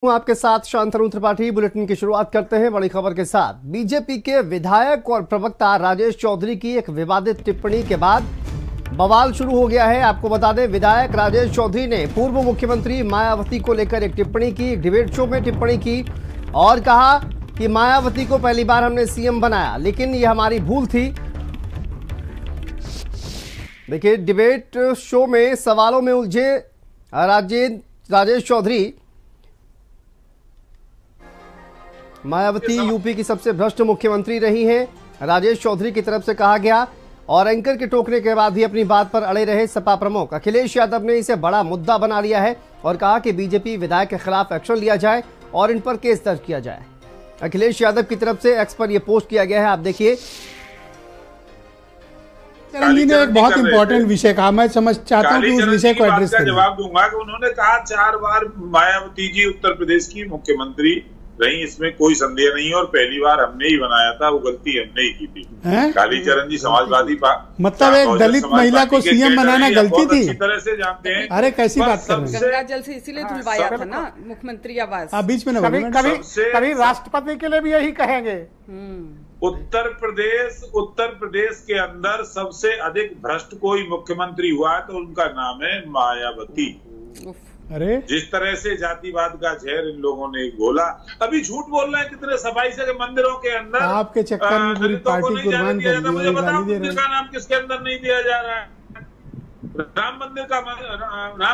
आपके साथ शांतनु त्रिपाठी। बुलेटिन की शुरुआत करते हैं बड़ी खबर के साथ। बीजेपी के विधायक और प्रवक्ता राजेश चौधरी की एक विवादित टिप्पणी के बाद बवाल शुरू हो गया है। आपको बता दें, विधायक राजेश चौधरी ने पूर्व मुख्यमंत्री मायावती को लेकर एक टिप्पणी की, एक डिबेट शो में टिप्पणी की और कहा कि मायावती को पहली बार हमने सीएम बनाया, लेकिन ये हमारी भूल थी। देखिए, डिबेट शो में सवालों में उलझे राजेश चौधरी। मायावती यूपी की सबसे भ्रष्ट मुख्यमंत्री रही हैं, राजेश चौधरी की तरफ से कहा गया और एंकर के टोकने के बाद भी अपनी बात पर अड़े रहे सपा प्रमुख अखिलेश यादव ने इसे बड़ा मुद्दा बना लिया है और कहा कि बीजेपी विधायक के खिलाफ एक्शन लिया जाए और इन पर केस दर्ज किया जाए। अखिलेश यादव की तरफ से एक्स पर यह पोस्ट किया गया है, आप देखिए। चरण जी ने एक बहुत इंपॉर्टेंट विषय कहा, मैं समझ चाहता हूँ कि उस विषय को एड्रेस करें। जवाब दूंगा कि उन्होंने कहा 4 बार मायावती जी उत्तर प्रदेश की मुख्यमंत्री रही, इसमें कोई संदेह नहीं। और पहली बार हमने ही बनाया था, वो गलती हमने ही की थी। कालीचरण जी समाजवादी मतलब एक दलित महिला को सीएम बनाना गलती थी, अच्छी तरह से जानते हैं। अरे कैसी बात कर रहे हैं। गंगा जल से इसीलिए धुलवाया था ना मुख्यमंत्री आवास। बीच में कभी राष्ट्रपति के लिए भी यही कहेंगे। उत्तर प्रदेश के अंदर सबसे अधिक भ्रष्ट कोई मुख्यमंत्री हुआ है तो उनका नाम है मायावती। अरे जिस तरह से जातिवाद का जहर इन लोगों ने घोला, अभी झूठ बोल रहे हैं कितने सफाई से मंदिरों के अंदर आपके चक्कर में पूरी पार्टी कुर्बान कर दी। मुझे बताओ मंदिर का नाम किसके अंदर नहीं दिया जा रहा है? राम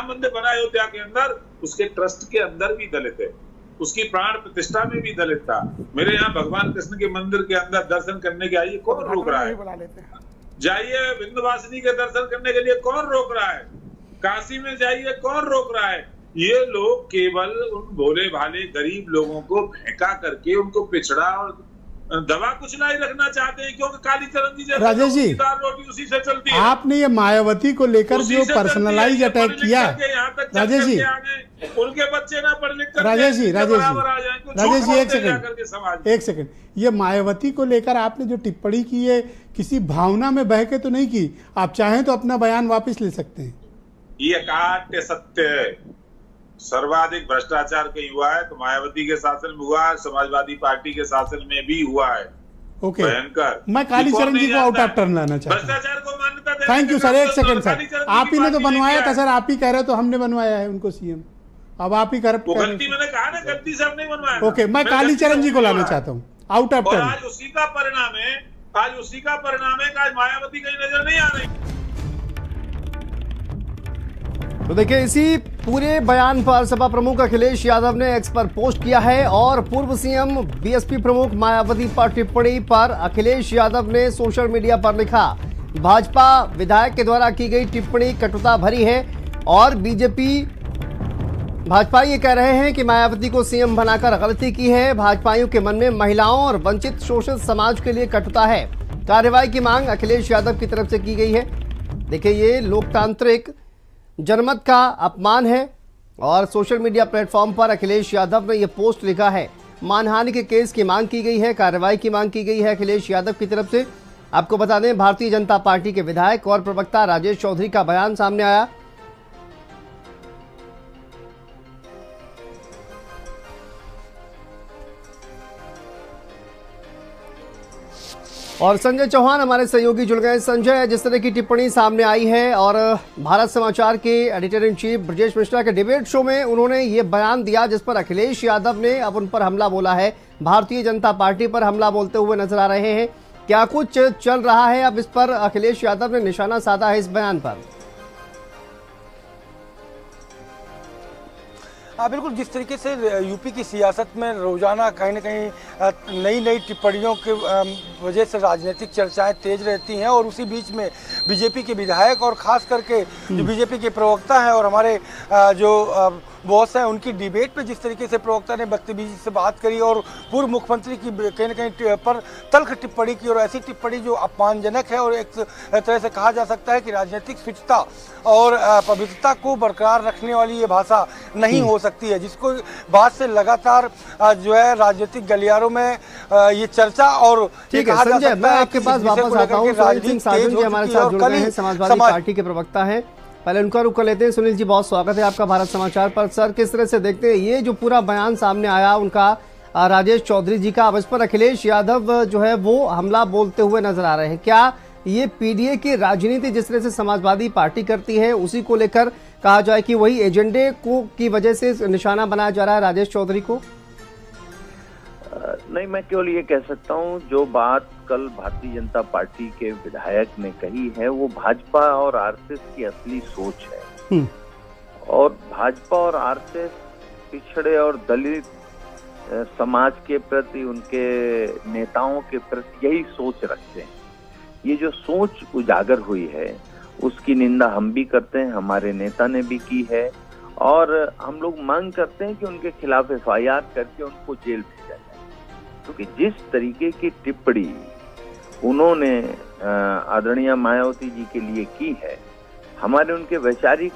मंदिर बना अयोध्या के अंदर, उसके ट्रस्ट के अंदर भी दलित है, उसकी प्राण प्रतिष्ठा में भी दलित था। मेरे यहाँ भगवान कृष्ण के मंदिर के अंदर दर्शन करने के आइए, कौन रोक रहा है? जाइए विंध्यवासिनी के दर्शन करने के लिए, कौन रोक रहा है? काशी में जाइए, कौन रोक रहा है? ये लोग केवल उन भोले भाले गरीब लोगों को फेंका करके उनको पिछड़ा और दबा कुचला ही रखना चाहते हैं, क्योंकि कालीचरण जी राजेश जी रोटी उसी से चलती है। आपने ये मायावती को लेकर जो पर्सनलाइज अटैक किया, राजेश जी उनके बच्चे ना पढ़ लिख कर राजेश जी एक सेकंड, ये मायावती को लेकर आपने जो टिप्पणी की है किसी भावना में बह के तो नहीं की? आप चाहें तो अपना बयान वापस ले सकते हैं। ये काट्य सत्य है। सर्वाधिक भ्रष्टाचार कहीं हुआ है तो मायावती के शासन में हुआ है, समाजवादी पार्टी के शासन में भी हुआ है। ओके, भयंकर। मैं कालीचरण जी को आउट ऑफ टर्न लाना चाहता हूँ। भ्रष्टाचार को मान्यता देने। थैंक यू सर, एक सेकंड सर, आप ही ने तो बनवाया था सर, आप ही कह रहे हो तो हमने बनवाया है उनको सीएम, अब आप ही करप्ट कर रहे हैं। मैंने कहा ना, गलती से हमने बनवाया। ओके, मैं कालीचरण जी को लाना चाहता हूँ आउट ऑफ टर्न। आज उसी का परिणाम है कि आज मायावती कहीं नजर नहीं आ रही। तो देखिए, इसी पूरे बयान पर सपा प्रमुख अखिलेश यादव ने एक्स पर पोस्ट किया है और पूर्व सीएम बीएसपी प्रमुख मायावती पर टिप्पणी पर अखिलेश यादव ने सोशल मीडिया पर लिखा, भाजपा विधायक के द्वारा की गई टिप्पणी कटुता भरी है और भाजपा ये कह रहे हैं कि मायावती को सीएम बनाकर गलती की है। भाजपाइयों के मन में महिलाओं और वंचित शोषित समाज के लिए कटुता है। कार्रवाई की मांग अखिलेश यादव की तरफ से की गई है। देखिए, ये लोकतांत्रिक जनमत का अपमान है और सोशल मीडिया प्लेटफॉर्म पर अखिलेश यादव ने यह पोस्ट लिखा है। मानहानि के केस की मांग की गई है, कार्रवाई की मांग की गई है अखिलेश यादव की तरफ से। आपको बता दें, भारतीय जनता पार्टी के विधायक और प्रवक्ता राजेश चौधरी का बयान सामने आया। और संजय चौहान हमारे सहयोगी जुड़ गए। संजय, जिस तरह की टिप्पणी सामने आई है और भारत समाचार के editor in chief Brajesh Mishra के डिबेट शो में उन्होंने ये बयान दिया जिस पर अखिलेश यादव ने अब उन पर हमला बोला है, भारतीय जनता पार्टी पर हमला बोलते हुए नजर आ रहे हैं। क्या कुछ चल रहा है अब इस पर अखिलेश यादव ने निशाना साधा है इस बयान पर? हाँ बिल्कुल, जिस तरीके से यूपी की सियासत में रोजाना कहीं न कहीं नई टिप्पणियों के वजह से राजनीतिक चर्चाएं तेज रहती हैं और उसी बीच में बीजेपी के विधायक और खास करके जो बीजेपी के प्रवक्ता हैं और हमारे जो बॉस हैं, उनकी डिबेट पे जिस तरीके से प्रवक्ता ने बदतमीजी से बात करी और पूर्व मुख्यमंत्री की कहीं न कहीं पर तल्ख टिप्पणी की और ऐसी टिप्पणी जो अपमानजनक है और एक तरह से कहा जा सकता है कि राजनीतिक शुचिता और पवित्रता को बरकरार रखने वाली ये भाषा नहीं हो सकती है, जिसको बात से लगातार जो है राजनीतिक गलियारों में ये चर्चा और ठीक है। संजय, मैं आपके पास वापस आता हूँ। सोहेल सिंह साजन जी हमारे साथ जुड़ गए हैं, समाजवादी पार्टी के प्रवक्ता हैं पहले उनका रुख कर लेते हैं। सुनील जी, बहुत स्वागत है आपका भारत समाचार पर। सर, किस तरह से देखते हैं ये जो पूरा बयान सामने आया उनका, राजेश चौधरी जी का, अब इस पर अखिलेश यादव जो है वो हमला बोलते हुए नजर आ रहे हैं। क्या ये पीडीए की राजनीति जिस तरह से समाजवादी पार्टी करती है उसी को लेकर कहा जाए कि वही एजेंडे को की वजह से निशाना बनाया जा रहा है राजेश चौधरी को? नहीं, मैं केवल ये कह सकता हूँ जो बात कल भारतीय जनता पार्टी के विधायक ने कही है वो भाजपा और आरएसएस की असली सोच है। और भाजपा और आरएसएस पिछड़े और दलित समाज के प्रति, उनके नेताओं के प्रति यही सोच रखते हैं। ये जो सोच उजागर हुई है उसकी निंदा हम भी करते हैं, हमारे नेता ने भी की है, और हम लोग मांग करते हैं कि उनके खिलाफ एफआईआर करके उनको जेल भेजा जाए। क्योंकि जिस तरीके की टिप्पणी उन्होंने आदरणीय मायावती जी के लिए की है, हमारे उनके वैचारिक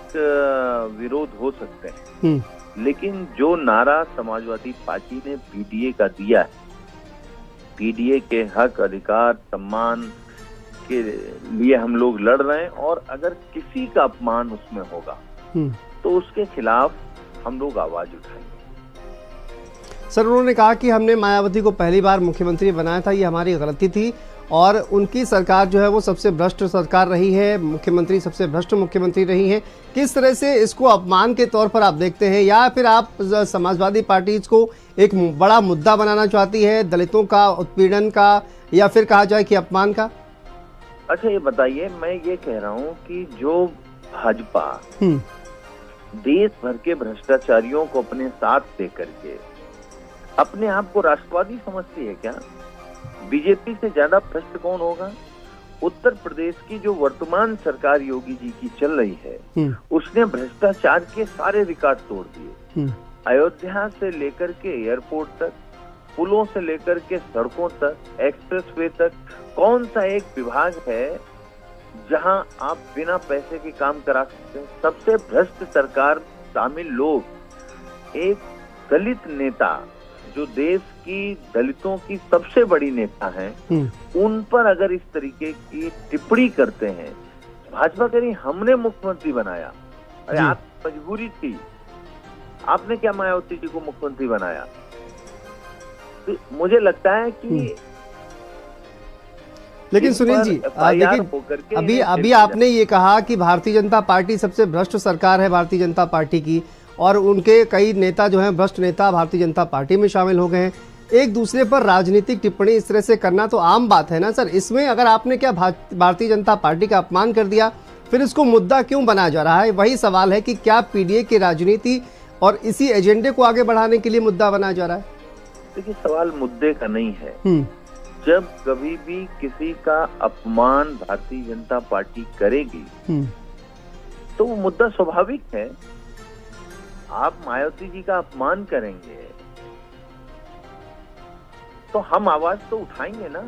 विरोध हो सकते हैं, लेकिन जो नारा समाजवादी पार्टी ने पीडीए का दिया है, पीडीए के हक, अधिकार, सम्मान के लिए हम लोग लड़ रहे हैं, और अगर किसी का अपमान उसमें होगा तो उसके खिलाफ हम लोग आवाज उठाएंगे। सर, उन्होंने कहा कि हमने मायावती को पहली बार मुख्यमंत्री बनाया था, ये हमारी गलती थी, और उनकी सरकार जो है वो सबसे भ्रष्ट सरकार रही है, मुख्यमंत्री सबसे भ्रष्ट मुख्यमंत्री रही है। किस तरह से इसको अपमान के तौर पर आप देखते हैं, या फिर आप समाजवादी पार्टी इसको एक बड़ा मुद्दा बनाना चाहती है, दलितों का उत्पीड़न का, या फिर कहा जाए कि अपमान का? अच्छा, ये बताइए, मैं ये कह रहा हूँ कि जो भाजपा देश भर के भ्रष्टाचारियों को अपने साथ लेकर के अपने आप को राष्ट्रवादी समझती है क्या? बीजेपी से ज्यादा भ्रष्ट कौन होगा? उत्तर प्रदेश की जो वर्तमान सरकार योगी जी की चल रही है उसने भ्रष्टाचार के सारे रिकॉर्ड तोड़ दिए। अयोध्या से लेकर के एयरपोर्ट तक, पुलों से लेकर के सड़कों तक, एक्सप्रेसवे तक, कौन सा एक विभाग है जहां आप बिना पैसे के काम करा सकते हैं? सबसे भ्रष्ट सरकार शामिल लोग, एक दलित नेता जो देश की दलितों की सबसे बड़ी नेता हैं, उन पर अगर इस तरीके की टिप्पणी करते हैं, भाजपा कह रही हमने मुख्यमंत्री बनाया। अरे आप मजबूरी थी, आपने क्या मायावती जी को मुख्यमंत्री बनाया? तो मुझे लगता है कि लेकिन सुनील जी, देखिए अभी आपने ये कहा कि भारतीय जनता पार्टी सबसे भ्रष्ट सरकार है भारतीय जनता पार्टी की, और उनके कई नेता जो हैं भ्रष्ट नेता भारतीय जनता पार्टी में शामिल हो गए हैं। एक दूसरे पर राजनीतिक टिप्पणी इस तरह से करना तो आम बात है ना सर। इसमें अगर आपने क्या भारतीय जनता पार्टी का अपमान कर दिया, फिर इसको मुद्दा क्यों बनाया जा रहा है? वही सवाल है कि क्या पीडीए की राजनीति और इसी एजेंडे को आगे बढ़ाने के लिए मुद्दा बनाया जा रहा है? देखिए, सवाल मुद्दे का नहीं है। जब कभी भी किसी का अपमान भारतीय जनता पार्टी करेगी तो वो मुद्दा स्वाभाविक है। आप मायावती जी का अपमान करेंगे तो हम आवाज तो उठाएंगे ना,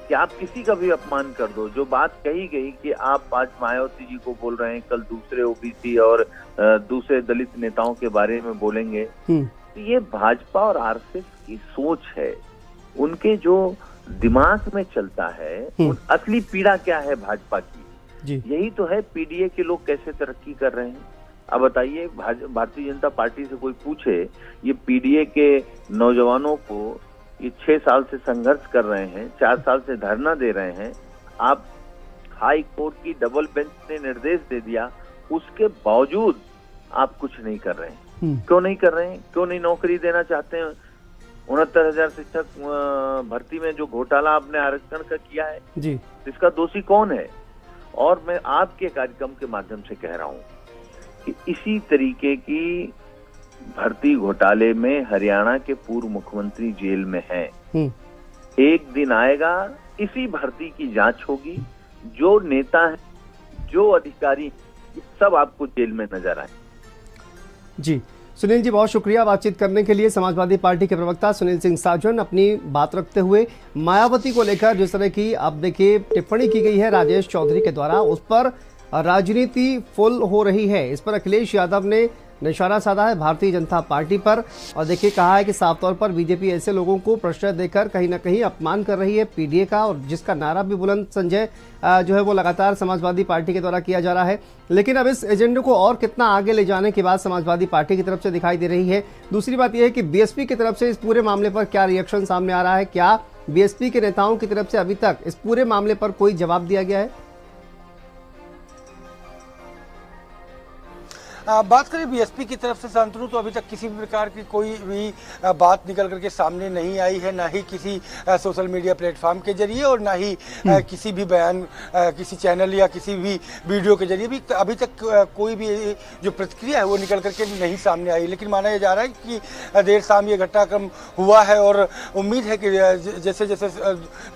कि आप किसी का भी अपमान कर दो। जो बात कही गई कि आप आज मायावती जी को बोल रहे हैं, कल दूसरे ओबीसी और दूसरे दलित नेताओं के बारे में बोलेंगे, तो ये भाजपा और आरएसएस की सोच है, उनके जो दिमाग में चलता है। असली पीड़ा क्या है भाजपा की? यही तो है पीडीए के लोग कैसे तरक्की कर रहे हैं। अब बताइए, भारतीय जनता पार्टी से कोई पूछे, ये पीडीए के नौजवानों को ये 6 साल से संघर्ष कर रहे हैं, 4 साल से धरना दे रहे हैं, आप हाई कोर्ट की डबल बेंच ने निर्देश दे दिया, उसके बावजूद आप कुछ नहीं कर रहे हैं। क्यों नहीं कर रहे हैं? क्यों नहीं नौकरी देना चाहते हैं? 69,000 शिक्षक भर्ती में जो घोटाला आपने आरक्षण का किया है जी, इसका दोषी कौन है? और मैं आपके कार्यक्रम के माध्यम से कह रहा हूं कि इसी तरीके की भर्ती घोटाले में हरियाणा के पूर्व मुख्यमंत्री जेल में हैं। एक दिन आएगा, इसी भर्ती की जांच होगी, जो नेता है, जो अधिकारी, सब आपको जेल में नजर आए। जी सुनील जी, बहुत शुक्रिया बातचीत करने के लिए। समाजवादी पार्टी के प्रवक्ता सुनील सिंह साजन अपनी बात रखते हुए मायावती को लेकर जिस तरह की अब देखिए टिप्पणी की गई है राजेश चौधरी के द्वारा, उस पर राजनीति फुल हो रही है। इस पर अखिलेश यादव ने निशाना साधा है भारतीय जनता पार्टी पर। और देखिए कहा है कि साफ तौर पर बीजेपी ऐसे लोगों को प्रश्रय देकर कहीं ना कहीं अपमान कर रही है पीडीए का, और जिसका नारा भी बुलंद संजय जो है वो लगातार समाजवादी पार्टी के द्वारा किया जा रहा है। लेकिन अब इस एजेंडे को और कितना आगे ले जाने की बात समाजवादी पार्टी की तरफ से दिखाई दे रही है। दूसरी बात यह है कि बीएसपी की तरफ से इस पूरे मामले पर क्या रिएक्शन सामने आ रहा है, क्या बीएसपी के नेताओं की तरफ से अभी तक इस पूरे मामले पर कोई जवाब दिया गया है? बात करें बीएसपी की तरफ से शांतनु, तो अभी तक किसी भी प्रकार की कोई भी बात निकल करके सामने नहीं आई है, ना ही किसी सोशल मीडिया प्लेटफॉर्म के जरिए और ना ही किसी भी बयान किसी चैनल या किसी भी वीडियो के जरिए भी अभी तक कोई भी जो प्रतिक्रिया है वो निकल करके नहीं सामने आई। लेकिन माना यह जा रहा है कि देर शाम ये घटनाक्रम हुआ है और उम्मीद है कि जैसे जैसे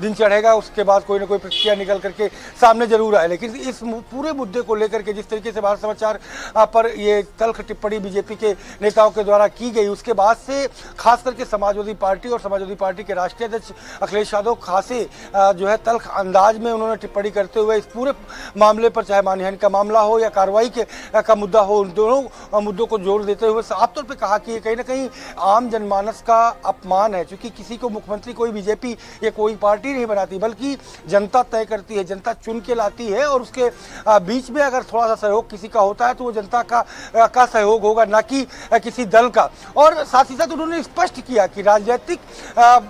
दिन चढ़ेगा उसके बाद कोई ना कोई प्रतिक्रिया निकल करके सामने जरूर आए। लेकिन इस पूरे मुद्दे को लेकर के जिस तरीके से भारत समाचार पर ये तल्ख टिप्पणी बीजेपी के नेताओं के द्वारा की गई, उसके बाद से खास करके समाजवादी पार्टी और समाजवादी पार्टी के राष्ट्रीय अध्यक्ष अखिलेश यादव खासे जो है तल्ख अंदाज में उन्होंने टिप्पणी करते हुए इस पूरे मामले पर, चाहे मानहानि का मामला हो या कार्रवाई का मुद्दा हो, उन दोनों मुद्दों को जोर देते हुए साफ तौर पर कहा कि कहीं ना कहीं आम जनमानस का अपमान है। क्योंकि किसी को मुख्यमंत्री कोई बीजेपी या कोई पार्टी नहीं बनाती, बल्कि जनता तय करती है, जनता चुन के लाती है, और उसके बीच में अगर थोड़ा सा सहयोग किसी का होता है तो वो जनता का सहयोग होगा, ना कि किसी दल का। और साथ ही साथ उन्होंने स्पष्ट किया कि राजनीतिक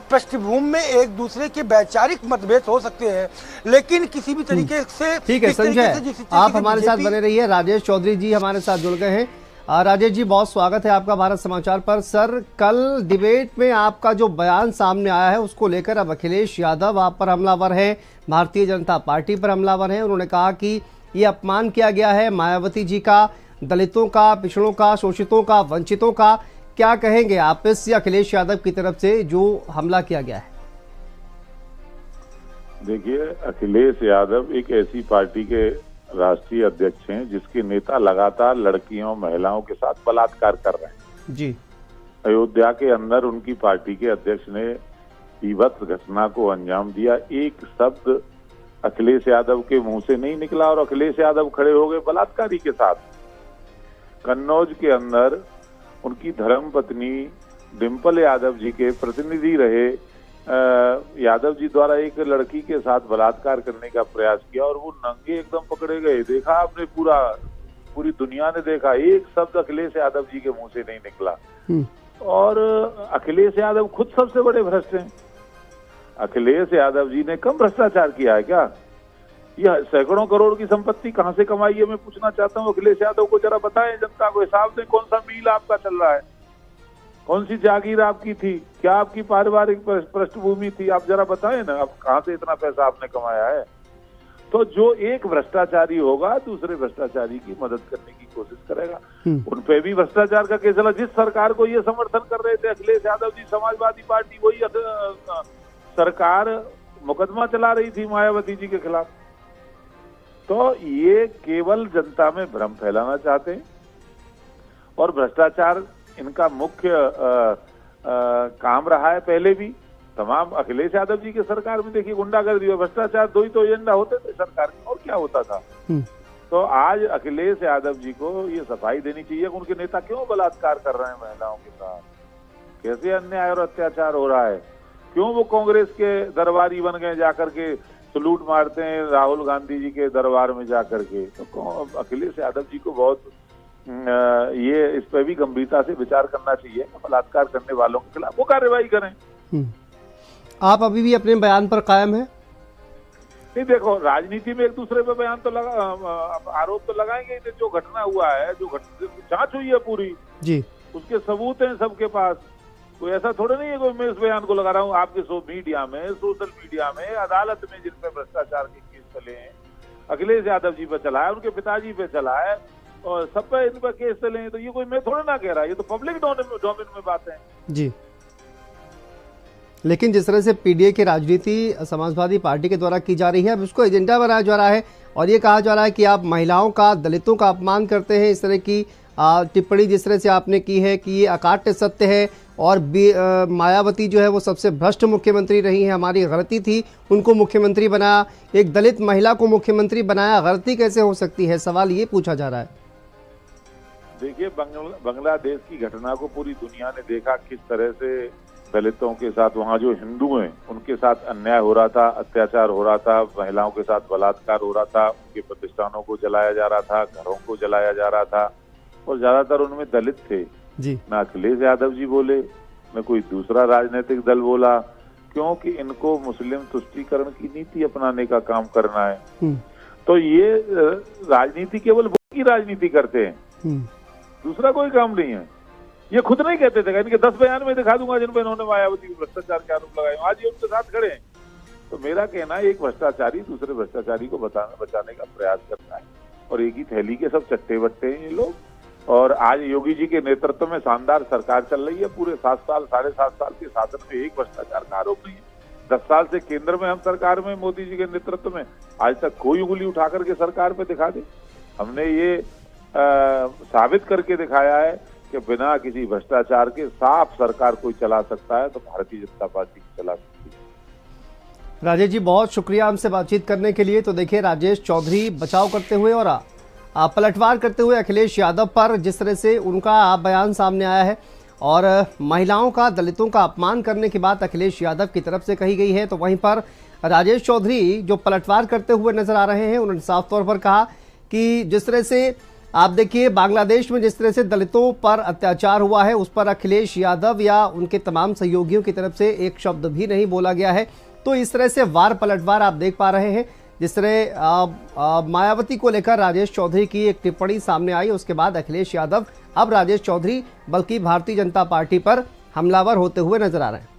पृष्ठभूमि में एक दूसरे के वैचारिक मतभेद हो सकते हैं, लेकिन किसी भी तरीके से। ठीक है संजय, आप हमारे साथ बने रहिए। राजेश चौधरी जी हमारे साथ जुड़ गए हैं। राजेश जी, बहुत स्वागत है आपका भारत समाचार पर। सर, कल डिबेट में आपका जो बयान सामने आया है उसको लेकर अब अखिलेश यादव आप पर हमलावर है, भारतीय जनता पार्टी पर हमलावर है। उन्होंने कहा कि ये अपमान किया गया है मायावती जी का, दलितों का, पिछड़ों का, शोषितों का, वंचितों का। क्या कहेंगे आप इस अखिलेश यादव की तरफ से जो हमला किया गया है? देखिए, अखिलेश यादव एक ऐसी पार्टी के राष्ट्रीय अध्यक्ष हैं जिसके नेता लगातार लड़कियों, महिलाओं के साथ बलात्कार कर रहे हैं जी। अयोध्या के अंदर उनकी पार्टी के अध्यक्ष ने विभत्स घटना को अंजाम दिया। एक शब्द अखिलेश यादव के मुंह से नहीं निकला और अखिलेश यादव खड़े हो गए बलात्कारी के साथ। कन्नौज के अंदर उनकी धर्मपत्नी डिंपल यादव जी के प्रतिनिधि रहे यादव जी द्वारा एक लड़की के साथ बलात्कार करने का प्रयास किया और वो नंगे एकदम पकड़े गए। देखा आपने, पूरी दुनिया ने देखा, एक शब्द अखिलेश यादव जी के मुंह से नहीं निकला। और अखिलेश यादव खुद सबसे बड़े भ्रष्ट हैं। अखिलेश यादव जी ने कम भ्रष्टाचार किया है क्या? यह सैकड़ों करोड़ की संपत्ति कहां से कमाई है, मैं पूछना चाहता हूं। अखिलेश यादव को जरा बताएं, जनता को हिसाब दें, कौन सा मील आपका चल रहा है, कौन सी जागीर आपकी थी, क्या आपकी पारिवारिक पृष्ठभूमि थी, आप जरा बताएं ना, आप कहां से इतना पैसा आपने कमाया है। तो जो एक भ्रष्टाचारी होगा दूसरे भ्रष्टाचारी की मदद करने की कोशिश करेगा। उन पे भी भ्रष्टाचार का केस चला। जिस सरकार को ये समर्थन कर रहे थे अखिलेश यादव जी, समाजवादी पार्टी, वही सरकार मुकदमा चला रही थी मायावती जी के खिलाफ। तो ये केवल जनता में भ्रम फैलाना चाहते हैं और भ्रष्टाचार इनका मुख्य काम रहा है। पहले भी तमाम अखिलेश यादव जी के सरकार में देखिए गुंडागर्दी और भ्रष्टाचार दो ही तो एजेंडा होते थे सरकार में, और क्या होता था। तो आज अखिलेश यादव जी को ये सफाई देनी चाहिए कि उनके नेता क्यों बलात्कार कर रहे हैं महिलाओं के साथ, कैसे अन्याय और अत्याचार हो रहा है, क्यों वो कांग्रेस के दरबारी बन गए, जाकर के सलूट मारते हैं राहुल गांधी जी के दरबार में जाकर के। तो अखिलेश यादव जी को बहुत ये इस पर भी गंभीरता से विचार करना चाहिए। बलात्कार करने वालों के खिलाफ वो कार्रवाई करें। आप अभी भी अपने बयान पर कायम हैं? नहीं, देखो, राजनीति में एक दूसरे पे बयान तो आरोप तो लगाएंगे। जो घटना हुआ है, जो जांच हुई है पूरी जी, उसके सबूत हैं सबके पास। कोई ऐसा थोड़ा नहीं है कोई मैं इस बयान को लगा रहा हूँ। आपके मीडिया में, सोशल मीडिया में, अदालत में जिन पे भ्रष्टाचार के केस चले हैं, अखिलेश यादव जी पे चला है, उनके पिताजी पे चला है, और सब पे इन पर केस चले हैं। तो ये कोई मैं थोड़ा ना कह रहा, ये तो पब्लिक डोमेन में बात है जी। लेकिन जिस तरह से पीडीए की राजनीति समाजवादी पार्टी के द्वारा की जा रही है, अब उसको एजेंडा बनाया जा रहा है और ये कहा जा रहा है कि आप महिलाओं का, दलितों का अपमान करते हैं। इस तरह की टिप्पणी जिस तरह से आपने की है कि ये अकाट्य सत्य है और मायावती जो है वो सबसे भ्रष्ट मुख्यमंत्री रही है, हमारी गलती थी उनको मुख्यमंत्री बनाया, एक दलित महिला को मुख्यमंत्री बनाया, गलती कैसे हो सकती है, सवाल ये पूछा जा रहा है। देखिए, बांग्लादेश की घटना को पूरी दुनिया ने देखा, किस तरह से दलितों के साथ, वहाँ जो हिंदू हैं उनके साथ अन्याय हो रहा था, अत्याचार हो रहा था, महिलाओं के साथ बलात्कार हो रहा था, उनके प्रतिष्ठानों को जलाया जा रहा था, घरों को जलाया जा रहा था, और ज्यादातर उनमें दलित थे जी। ना अखिलेश यादव जी बोले, न कोई दूसरा राजनीतिक दल बोला, क्योंकि इनको मुस्लिम तुष्टीकरण की नीति अपनाने का काम करना है। तो ये राजनीति केवल वोट की राजनीति करते हैं, दूसरा कोई काम नहीं है। ये खुद नहीं कहते थे, इनके 10 बयान में दिखा दूंगा जिन पर इन्होंने मायावती को भ्रष्टाचार के आरोप लगाए, आज ये उनके साथ खड़े हैं। तो मेरा कहना है, एक भ्रष्टाचारी दूसरे भ्रष्टाचारी को बचाने का प्रयास करता है, और एक ही थैली के सब चट्टे बट्टे हैं ये लोग। और आज योगी जी के नेतृत्व में शानदार सरकार चल रही है, पूरे 7 साल 7.5 साल के शासन में एक भ्रष्टाचार का आरोप नहीं है। 10 साल से केंद्र में हम सरकार में, मोदी जी के नेतृत्व में, आज तक कोई उंगली उठा करके सरकार पे दिखा दे। हमने ये साबित करके दिखाया है कि बिना किसी भ्रष्टाचार के साफ सरकार कोई चला सकता है, तो भारतीय जनता पार्टी चला सकती है। राजेश जी, बहुत शुक्रिया हमसे बातचीत करने के लिए। तो देखिए, राजेश चौधरी बचाव करते हुए और पलटवार करते हुए अखिलेश यादव पर जिस तरह से उनका बयान सामने आया है, और महिलाओं का, दलितों का अपमान करने की बात अखिलेश यादव की तरफ से कही गई है, तो वहीं पर राजेश चौधरी जो पलटवार करते हुए नजर आ रहे हैं, उन्होंने साफ तौर पर कहा कि जिस तरह से आप देखिए बांग्लादेश में जिस तरह से दलितों पर अत्याचार हुआ है, उस पर अखिलेश यादव या उनके तमाम सहयोगियों की तरफ से एक शब्द भी नहीं बोला गया है। तो इस तरह से वार पलटवार आप देख पा रहे हैं। जिस तरह मायावती को लेकर राजेश चौधरी की एक टिप्पणी सामने आई, उसके बाद अखिलेश यादव अब राजेश चौधरी बल्कि भारतीय जनता पार्टी पर हमलावर होते हुए नजर आ रहे हैं।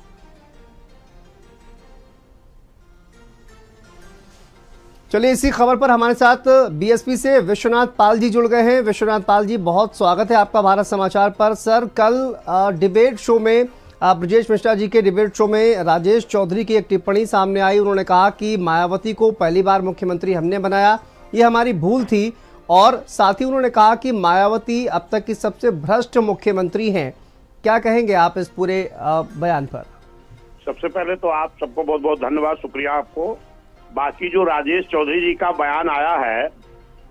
चलिए, इसी खबर पर हमारे साथ बीएसपी से विश्वनाथ पाल जी जुड़ गए हैं। विश्वनाथ पाल जी, बहुत स्वागत है आपका भारत समाचार पर। सर, कल डिबेट शो में, ब्रजेश मिश्रा जी के डिबेट शो में राजेश चौधरी की एक टिप्पणी सामने आई। उन्होंने कहा कि मायावती को पहली बार मुख्यमंत्री हमने बनाया, ये हमारी भूल थी, और साथ ही उन्होंने कहा कि मायावती अब तक की सबसे भ्रष्ट मुख्यमंत्री हैं। क्या कहेंगे आप इस पूरे बयान पर? सबसे पहले तो आप सबको बहुत बहुत धन्यवाद, शुक्रिया आपको। बाकी जो राजेश चौधरी जी का बयान आया है,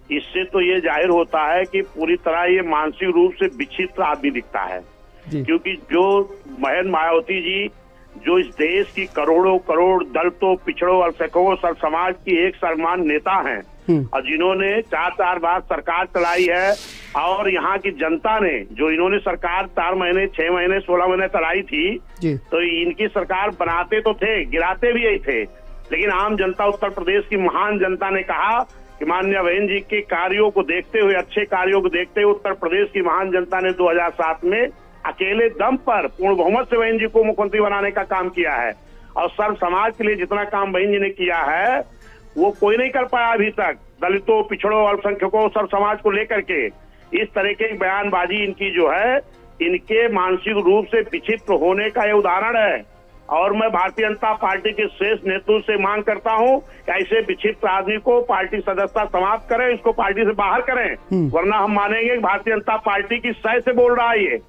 इससे तो ये जाहिर होता है कि पूरी तरह ये मानसिक रूप से विक्षिप्त आदमी दिखता है, क्योंकि जो बहन मायावती जी, जो इस देश की करोड़ों करोड़ दलितों, पिछड़ों, अल्पसंख्यकों, सब समाज की एक सर्वमान्य नेता हैं, और जिन्होंने 4 बार सरकार चलाई है, और यहाँ की जनता ने जो इन्होंने सरकार 4 महीने, 6 महीने, 16 महीने चलाई थी, तो इनकी सरकार बनाते तो थे, गिराते भी यही थे, लेकिन आम जनता, उत्तर प्रदेश की महान जनता ने कहा कि माननीय बहन जी के कार्यों को देखते हुए, अच्छे कार्यों को देखते हुए, उत्तर प्रदेश की महान जनता ने 2007 में अकेले दम पर पूर्ण बहुमत से बहन जी को मुख्यमंत्री बनाने का काम किया है। और सर्व समाज के लिए जितना काम बहन जी ने किया है, वो कोई नहीं कर पाया अभी तक। दलितों, पिछड़ों, अल्पसंख्यकों, सर्व समाज को लेकर के इस तरह की बयानबाजी इनकी जो है, इनके मानसिक रूप से विक्षिप्त होने का ये उदाहरण है। और मैं भारतीय जनता पार्टी के शीर्ष नेतृत्व से मांग करता हूं कि ऐसे विक्षिप्त आदमी को पार्टी सदस्यता समाप्त करें, इसको पार्टी से बाहर करें, वरना हम मानेंगे कि भारतीय जनता पार्टी की सह से बोल रहा है ये।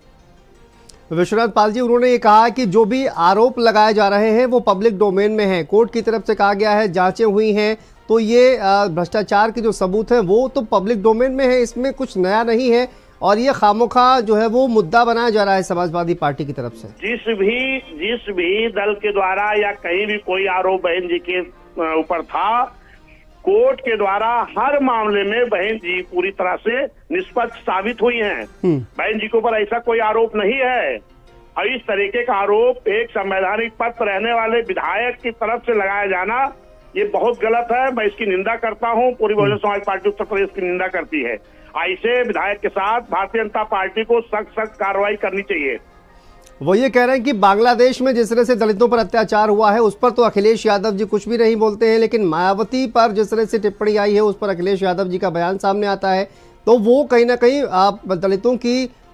विश्वनाथ पाल जी, उन्होंने ये कहा कि जो भी आरोप लगाए जा रहे हैं वो पब्लिक डोमेन में है, कोर्ट की तरफ से कहा गया है, जांचें हुई हैं, तो ये भ्रष्टाचार के जो सबूत हैं वो तो पब्लिक डोमेन में है, इसमें कुछ नया नहीं है, और ये खामोखा जो है वो मुद्दा बनाया जा रहा है समाजवादी पार्टी की तरफ से। जिस भी दल के द्वारा या कहीं भी कोई आरोप बहन जी के ऊपर था, कोर्ट के द्वारा हर मामले में बहन जी पूरी तरह से निष्पक्ष साबित हुई हैं। बहन जी के ऊपर ऐसा कोई आरोप नहीं है, और इस तरीके का आरोप एक संवैधानिक पद पर रहने वाले विधायक की तरफ से लगाया जाना, ये बहुत गलत है। मैं इसकी निंदा करता हूँ, पूरी बहुजन समाज पार्टी उत्तर प्रदेश की निंदा करती है। ऐसे विधायक के साथ भारतीय जनता पार्टी को सख्त कार्रवाई करनी चाहिए। वो ये कह रहे हैं कि बांग्लादेश में जिस तरह से दलितों पर अत्याचार हुआ है, उस पर तो अखिलेश यादव जी कुछ भी नहीं बोलते हैं, लेकिन मायावती पर जिस तरह से टिप्पणी आई है, उस पर अखिलेश यादव जी का बयान सामने आता है, तो वो कहीं ना कहीं दलितों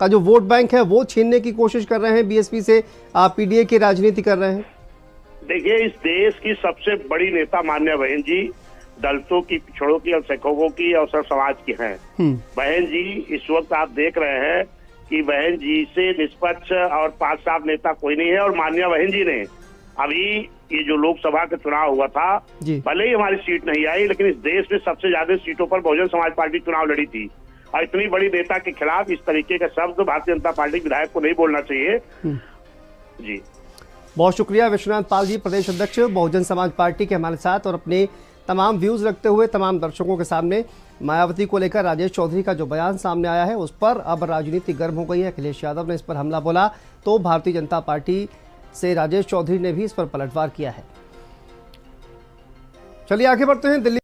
का जो वोट बैंक है वो छीनने की कोशिश कर रहे हैं, बीएसपी से पीडीए की राजनीति कर रहे हैं। देखिए, इस देश की सबसे बड़ी नेता मान्य बहन जी दलितों की, पिछड़ों की, अल्पसंख्यकों की और सर्व समाज की हैं। बहन जी इस वक्त आप देख रहे हैं कि बहन जी से निष्पक्ष और पाक साफ नेता कोई नहीं है। और माननीय बहन जी ने अभी ये जो लोकसभा का चुनाव हुआ था, भले ही हमारी सीट नहीं आई, लेकिन इस देश में सबसे ज्यादा सीटों पर बहुजन समाज पार्टी चुनाव लड़ी थी। और इतनी बड़ी नेता के खिलाफ इस तरीके का शब्द भारतीय जनता पार्टी विधायक को नहीं बोलना चाहिए। जी बहुत शुक्रिया विश्वनाथ पाल जी, प्रदेश अध्यक्ष बहुजन समाज पार्टी के हमारे साथ, और अपने तमाम व्यूज रखते हुए तमाम दर्शकों के सामने मायावती को लेकर राजेश चौधरी का जो बयान सामने आया है उस पर अब राजनीति गर्म हो गई है। अखिलेश यादव ने इस पर हमला बोला तो भारतीय जनता पार्टी से राजेश चौधरी ने भी इस पर पलटवार किया है। चलिए आगे बढ़ते हैं दिल्ली।